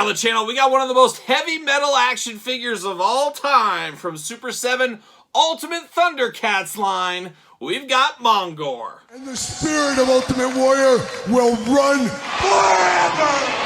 on the channel, we got one of the most heavy metal action figures of all time from Super 7 Ultimate Thundercats line. We've got Mongor. And the spirit of Ultimate Warrior will run forever!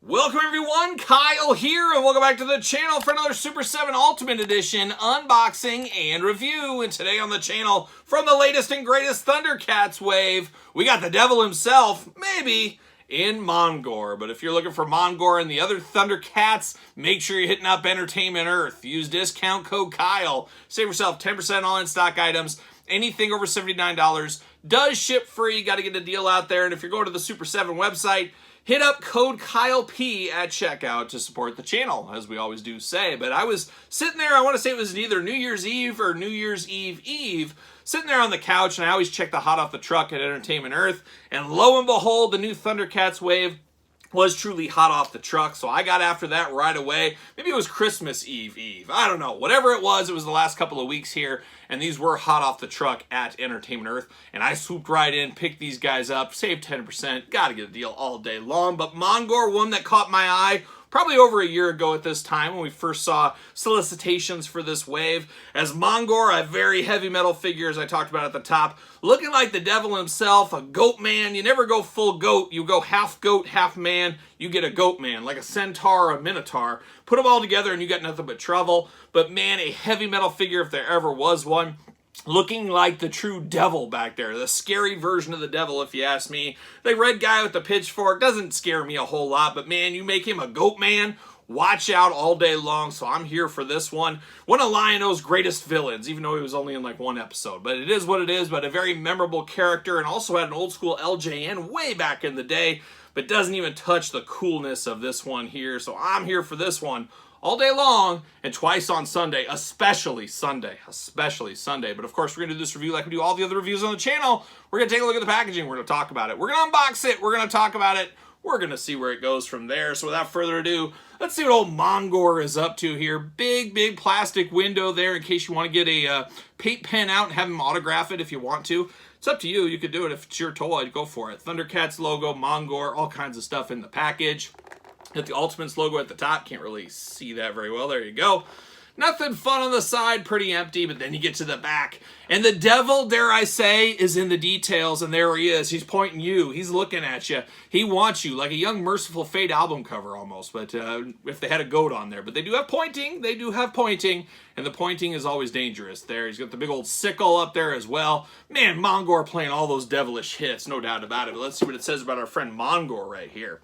Welcome everyone, Kyle here, and welcome back to the channel for another Super 7 Ultimate Edition unboxing and review. And today on the channel, from the latest and greatest Thundercats wave, we got the devil himself, maybe, in Mongor. But if you're looking for Mongor and the other Thundercats, make sure you're hitting up Entertainment Earth. Use discount code Kyle. Save yourself 10% all in-stock items. Anything over $79 does ship free. Got to get a deal out there. And if you're going to the Super 7 website, hit up code KyleP at checkout to support the channel, as we always do say. But I was sitting there, I want to say it was either New Year's Eve or New Year's Eve, sitting there on the couch, and I always check the hot off the truck at Entertainment Earth, and lo and behold, the new Thundercats wave was truly hot off the truck, so I got after that right away. Maybe it was Christmas Eve. I don't know. Whatever it was the last couple of weeks here, and these were hot off the truck at Entertainment Earth, and I swooped right in, picked these guys up, saved 10%, gotta get a deal all day long. But Mongor, one that caught my eye probably over a year ago at this time when we first saw solicitations for this wave, as Mongor, a very heavy metal figure, as I talked about at the top, looking like the devil himself, a goat man. You never go full goat, you go half goat, half man, you get a goat man, like a centaur or a minotaur. Put them all together and you got nothing but trouble. But man, a heavy metal figure if there ever was one. Looking like the true devil back there. The scary version of the devil, if you ask me. The red guy with the pitchfork doesn't scare me a whole lot, but man, you make him a goat man, watch out all day long. So I'm here for this one. One of Lion-O's greatest villains, even though he was only in like one episode. But it is what it is, but a very memorable character, and also had an old school LJN way back in the day, but doesn't even touch the coolness of this one here. So I'm here for this one all day long, and twice on Sunday, especially Sunday. But of course, we're going to do this review like we do all the other reviews on the channel. We're going to take a look at the packaging. We're going to talk about it. We're going to unbox it. We're going to talk about it. We're going to see where it goes from there. So without further ado, let's see what old Mongor is up to here. Big plastic window there in case you want to get a paint pen out and have him autograph it if you want to. It's up to you. You could do it if it's your toy. Go for it. Thundercats logo, Mongor, all kinds of stuff in the package. Got the Ultimates logo at the top. Can't really see that very well. There you go. Nothing fun on the side. Pretty empty. But then you get to the back. And the devil, dare I say, is in the details. And there he is. He's pointing you. He's looking at you. He wants you. Like a Young Merciful Fate album cover almost. But if they had a goat on there. But they do have pointing. They do have pointing. And the pointing is always dangerous there. He's got the big old sickle up there as well. Man, Mongor playing all those devilish hits. No doubt about it. But let's see what it says about our friend Mongor right here.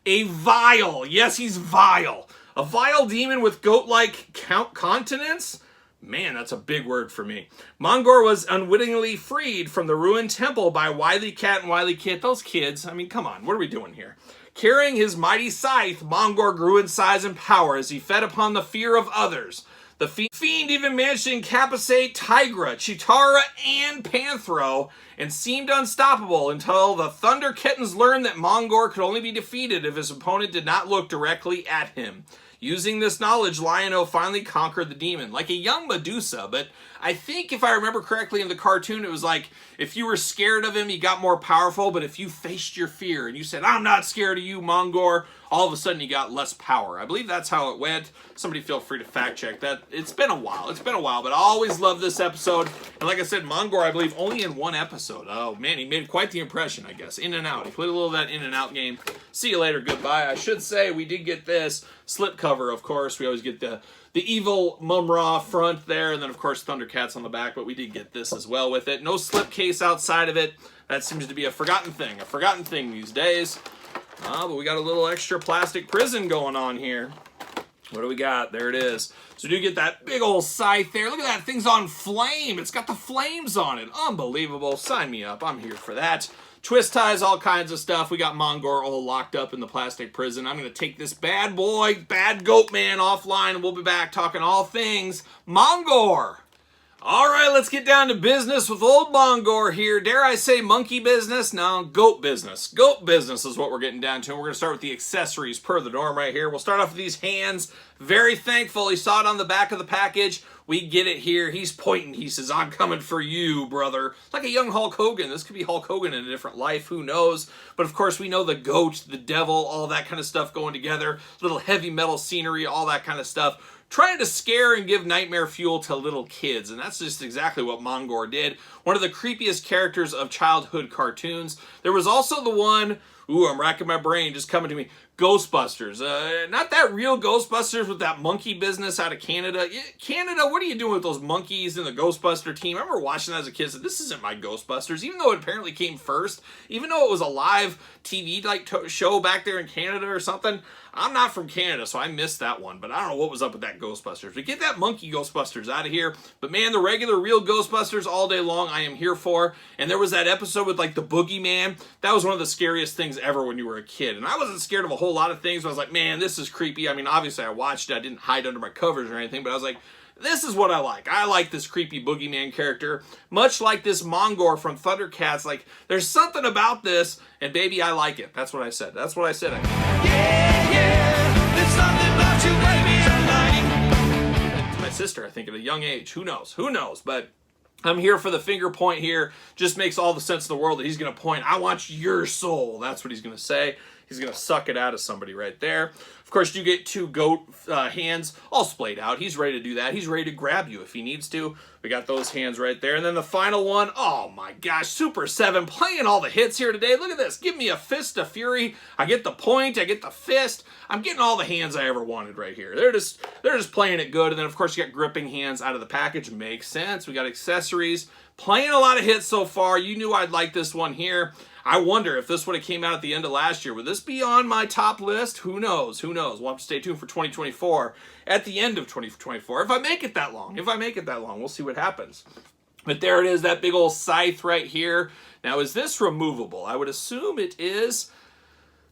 A vile, yes, he's vile. A vile demon with goat-like continence? Man, that's a big word for me. Mongor was unwittingly freed from the ruined temple by Wily Cat and Wily Kit. Those kids, I mean, come on, what are we doing here? Carrying his mighty scythe, Mongor grew in size and power as he fed upon the fear of others. The fiend even managed to incapacitate Tigra, Chitara, and Panthro, and seemed unstoppable until the Thunder Kittens learned that Mongor could only be defeated if his opponent did not look directly at him. Using this knowledge, Lion-O finally conquered the demon, like a young Medusa, but I think if I remember correctly in the cartoon, it was like, if you were scared of him, he got more powerful, but if you faced your fear and you said, I'm not scared of you, Mongor, all of a sudden he got less power. I believe that's how it went. Somebody feel free to fact check that. It's been a while, but I always love this episode. And like I said, Mongor, I believe, only in one episode. Oh man, he made quite the impression, I guess. In and out. He played a little of that in and out game. See you later, goodbye. I should say we did get this slipcover, of course. We always get the evil Mum-Ra front there, and then of course Thundercats on the back, but we did get this as well with it. No slipcase outside of it. That seems to be a forgotten thing these days. But we got a little extra plastic prison going on here. What do we got? There it is. So do get that big old scythe there. Look at that, thing's on flame. It's got the flames on it. Unbelievable. Sign me up. I'm here for that. twist ties, all kinds of stuff. We got Mongor all locked up in the plastic prison. I'm going to take this bad boy, bad goat man offline, and we'll be back talking all things Mongor. All right, let's get down to business with old Mongor here. Dare I say monkey business? No, goat business. Goat business is what we're getting down to. And we're going to start with the accessories per the norm right here. We'll start off with these hands. Very thankful. He saw it on the back of the package. We get it here. He's pointing. He says, I'm coming for you, brother. Like a young Hulk Hogan. This could be Hulk Hogan in a different life. Who knows? But of course, we know the goat, the devil, all that kind of stuff going together. Little heavy metal scenery, all that kind of stuff. Trying to scare and give nightmare fuel to little kids. And that's just exactly what Mongor did. One of the creepiest characters of childhood cartoons. There was also the one, ooh, I'm racking my brain, just coming to me, Ghostbusters. Not that real Ghostbusters with that monkey business out of Canada. Canada, what are you doing with those monkeys in the Ghostbuster team? I remember watching that as a kid, said, this isn't my Ghostbusters, even though it apparently came first, even though it was a live TV like show back there in Canada or something. I'm not from Canada, so I missed that one, but I don't know what was up with that Ghostbusters. But get that monkey Ghostbusters out of here. But man, the regular real Ghostbusters all day long, I am here for. And there was that episode with like the boogeyman. That was one of the scariest things ever when you were a kid. And I wasn't scared of a whole lot of things, but I was like, man, this is creepy. I mean, obviously I watched it. I didn't hide under my covers or anything, but I was like, this is what I like. I like this creepy boogeyman character, much like this Mongor from Thundercats. Like, there's something about this, and baby, I like it. That's what I said. That's what I said. Yeah, yeah, there's something about you, baby, I like. To my sister, I think, at a young age. Who knows? Who knows? But I'm here for the finger point here. Just makes all the sense in the world that he's going to point, I want your soul. That's what he's going to say. He's going to suck it out of somebody right there. Of course, you get two goat hands all splayed out. He's ready to do that. He's ready to grab you if he needs to. We got those hands right there. And then the final one, oh my gosh, Super 7 playing all the hits here today. Look at this. Give me a fist of fury. I get the point. I get the fist. I'm getting all the hands I ever wanted right here. They're just playing it good. And then, of course, you got gripping hands out of the package. Makes sense. We got accessories. Playing a lot of hits so far. You knew I'd like this one here. I wonder if this would have came out at the end of last year. Would this be on my top list? Who knows? Who knows? We'll have to stay tuned for 2024. At the end of 2024, if I make it that long. If I make it that long, we'll see what happens. But there it is, that big old scythe right here. Now, is this removable? I would assume it is.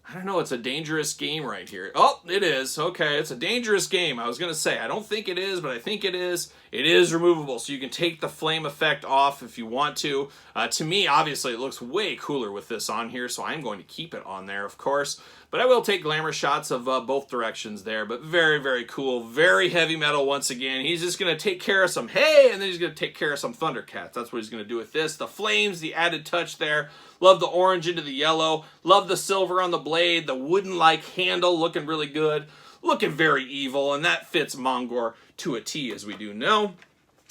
I don't know, it's a dangerous game right here. Oh, it is. Okay, it's a dangerous game. I was going to say, I don't think it is, but I think it is. It is removable, so you can take the flame effect off if you want to. To me, obviously, it looks way cooler with this on here, so I'm going to keep it on there, of course. But I will take glamour shots of both directions there. But very, very cool. Very heavy metal once again. He's just going to take care of some hay, and then he's going to take care of some Thundercats. That's what he's going to do with this. The flames, the added touch there. Love the orange into the yellow. Love the silver on the blade. The wooden-like handle looking really good. Looking very evil, and that fits Mongor to a T, as we do know.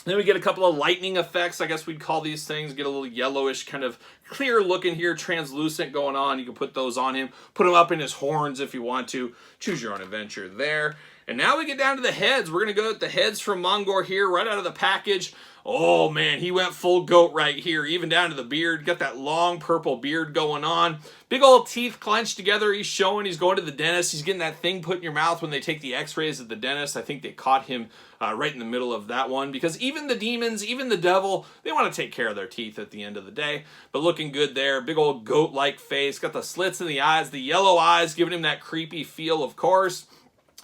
Then we get a couple of lightning effects, I guess we'd call these things. Get a little yellowish, kind of clear looking here, translucent going on. You can put those on him. Put them up in his horns if you want to. Choose your own adventure there. And now we get down to the heads. We're going to go with the heads from Mongor here, right out of the package. Oh, man, he went full goat right here, even down to the beard. Got that long purple beard going on. Big old teeth clenched together. He's showing he's going to the dentist. He's getting that thing put in your mouth when they take the x-rays at the dentist. I think they caught him right in the middle of that one, because even the demons, even the devil, they want to take care of their teeth at the end of the day. But looking good there. Big old goat-like face. Got the slits in the eyes, the yellow eyes, giving him that creepy feel, of course.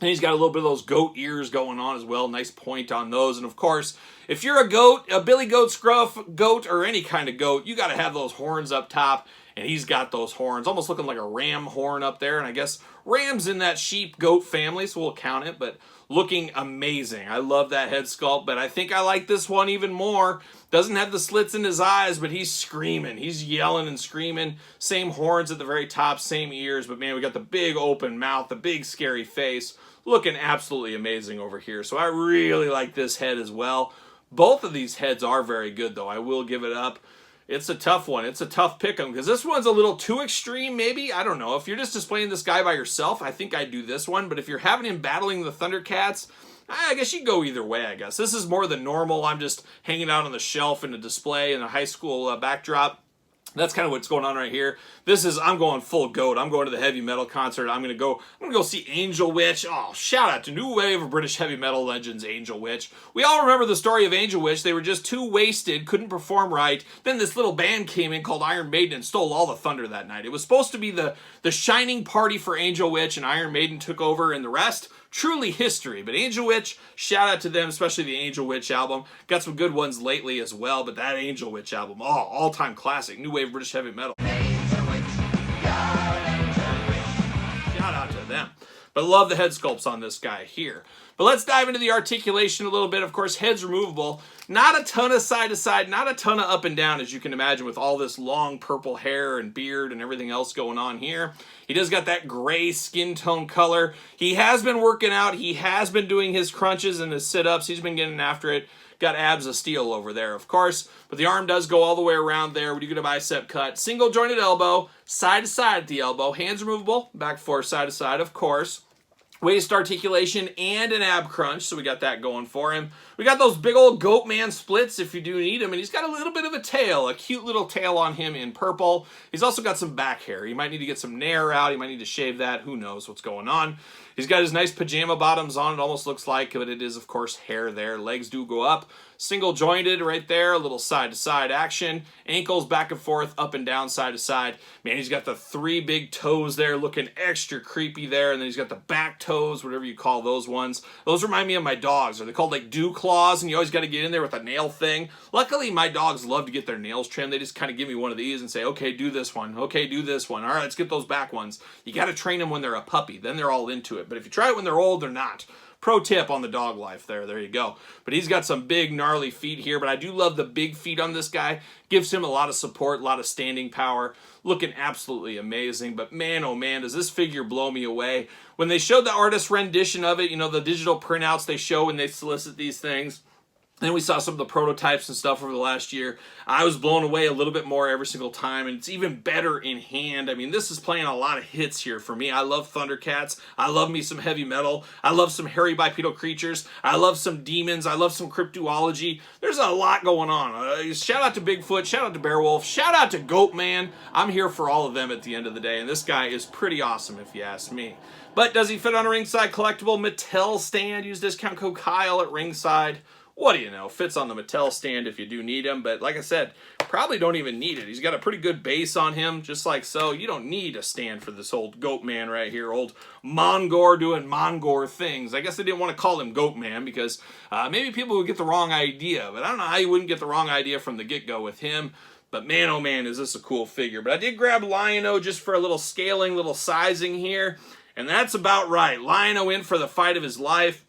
And he's got a little bit of those goat ears going on as well. Nice point on those. And of course, if you're a goat, a Billy Goat Scruff goat, or any kind of goat, you got to have those horns up top. And he's got those horns, almost looking like a ram horn up there. And I guess ram's in that sheep goat family, so we'll count it. But looking amazing. I love that head sculpt, but I think I like this one even more. Doesn't have the slits in his eyes, but he's screaming. He's yelling and screaming. Same horns at the very top, same ears. But man, we got the big open mouth, the big scary face. Looking absolutely amazing over here. So I really like this head as well. Both of these heads are very good, though. I will give it up. It's a tough one. It's a tough pick 'em, because this one's a little too extreme, maybe. I don't know. If you're just displaying this guy by yourself, I think I'd do this one. But if you're having him battling the Thundercats, I guess you go either way, I guess. This is more than normal. I'm just hanging out on the shelf in a display in a high school backdrop. That's kind of what's going on right here. This is, I'm going full goat. I'm going to the heavy metal concert. I'm gonna go see Angel Witch. Oh, shout out to new wave of British heavy metal legends, Angel Witch. We all remember the story of Angel Witch. They were just too wasted, couldn't perform right. Then this little band came in called Iron Maiden and stole all the thunder that night. It was supposed to be the shining party for Angel Witch, and Iron Maiden took over, and the rest, truly history. But Angel Witch, shout out to them, especially the Angel Witch album. Got some good ones lately as well, but that Angel Witch album, oh, all-time classic, new wave British heavy metal. Shout out to them. But love the head sculpts on this guy here. But let's dive into the articulation a little bit. Of course, head's removable. Not a ton of side to side, not a ton of up and down, as you can imagine, with all this long purple hair and beard and everything else going on here. He does got that gray skin tone color. He has been working out. He has been doing his crunches and his sit-ups. He's been getting after it. Got abs of steel over there, of course. But the arm does go all the way around there. We do get a bicep cut. Single jointed elbow, side to side at the elbow. Hands removable, back forth, side to side, of course. Waist articulation and an ab crunch, so we got that going for him. We got those big old goat man splits if you do need them, and he's got a little bit of a tail, a cute little tail on him in purple. He's also got some back hair. He might need to get some nair out. He might need to shave that. Who knows what's going on. He's got his nice pajama bottoms on, it almost looks like, but it is, of course, hair there. Legs do go up. Single jointed right there, a little side to side action. Ankles back and forth, up and down, side to side. Man, he's got the 3 big toes there looking extra creepy there. And then he's got the back toes, whatever you call those ones. Those remind me of my dogs. Are they called like dew claws? And you always got to get in there with a nail thing. Luckily, my dogs love to get their nails trimmed. They just kind of give me one of these and say, okay, do this one. Okay, do this one. All right, let's get those back ones. You got to train them when they're a puppy. Then they're all into it. But if you try it when they're old, they're not. Pro tip on the dog life there. There you go. But he's got some big, gnarly feet here. But I do love the big feet on this guy. Gives him a lot of support, a lot of standing power. Looking absolutely amazing. But man, oh man, does this figure blow me away. When they showed the artist rendition of it, you know, the digital printouts they show when they solicit these things. Then we saw some of the prototypes and stuff over the last year. I was blown away a little bit more every single time, and it's even better in hand. I mean, this is playing a lot of hits here for me. I love Thundercats. I love me some heavy metal. I love some hairy bipedal creatures. I love some demons. I love some cryptozoology. There's a lot going on. Shout out to Bigfoot. Shout out to Beowulf. Shout out to Goatman. I'm here for all of them at the end of the day, and this guy is pretty awesome if you ask me. But does he fit on a ringside collectible Mattel stand? Use discount code Kyle at ringside. What do you know? Fits on the Mattel stand if you do need him. But like I said, probably don't even need it. He's got a pretty good base on him, just like so. You don't need a stand for this old Goat Man right here. Old Mongor doing Mongor things. I guess they didn't want to call him Goat Man because maybe people would get the wrong idea. But I don't know how you wouldn't get the wrong idea from the get-go with him. But man, oh man, is this a cool figure. But I did grab Lion-O just for a little scaling, little sizing here. And that's about right. Lion-O in for the fight of his life.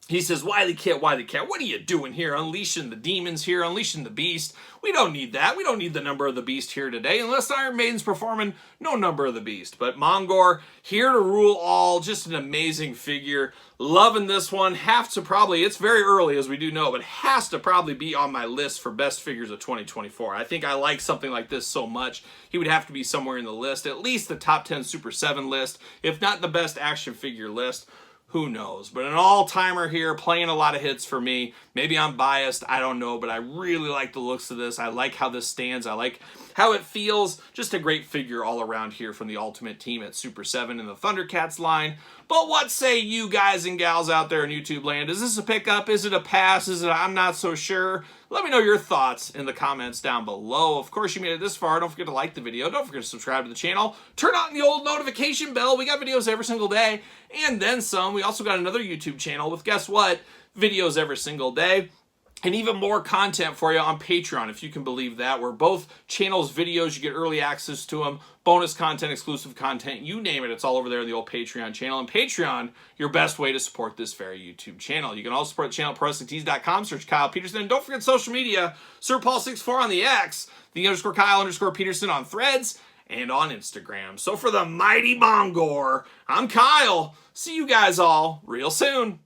He says, Wily Cat, what are you doing here? Unleashing the demons here, unleashing the beast. We don't need that. We don't need the number of the beast here today. Unless Iron Maiden's performing, no number of the beast. But Mongor, here to rule all. Just an amazing figure. Loving this one. Have to probably, it's very early as we do know, but has to probably be on my list for best figures of 2024. I think I like something like this so much. He would have to be somewhere in the list. At least the top 10 Super 7 list. If not the best action figure list. Who knows? But an all-timer here, playing a lot of hits for me. Maybe I'm biased, I don't know, but I really like the looks of this. I like how this stands. I like how it feels. Just a great figure all around here from the Ultimate Team at Super 7 in the Thundercats line. But what say you guys and gals out there in YouTube land? Is this a pickup? Is it a pass? Is it I'm not so sure? Let me know your thoughts in the comments down below. Of course, you made it this far. Don't forget to like the video. Don't forget to subscribe to the channel. Turn on the old notification bell. We got videos every single day and then some. We also got another YouTube channel with, guess what? Videos every single day. And even more content for you on Patreon, if you can believe that, where both channels' videos, you get early access to them, bonus content, exclusive content, you name it, it's all over there in the old Patreon channel. And Patreon, your best way to support this very YouTube channel. You can also support the channel at ProWrestlingTees.com, search Kyle Peterson, and don't forget social media, SirPaul64 on the X, the _Kyle_Peterson on Threads, and on Instagram. So for the mighty Mongor, I'm Kyle. See you guys all real soon.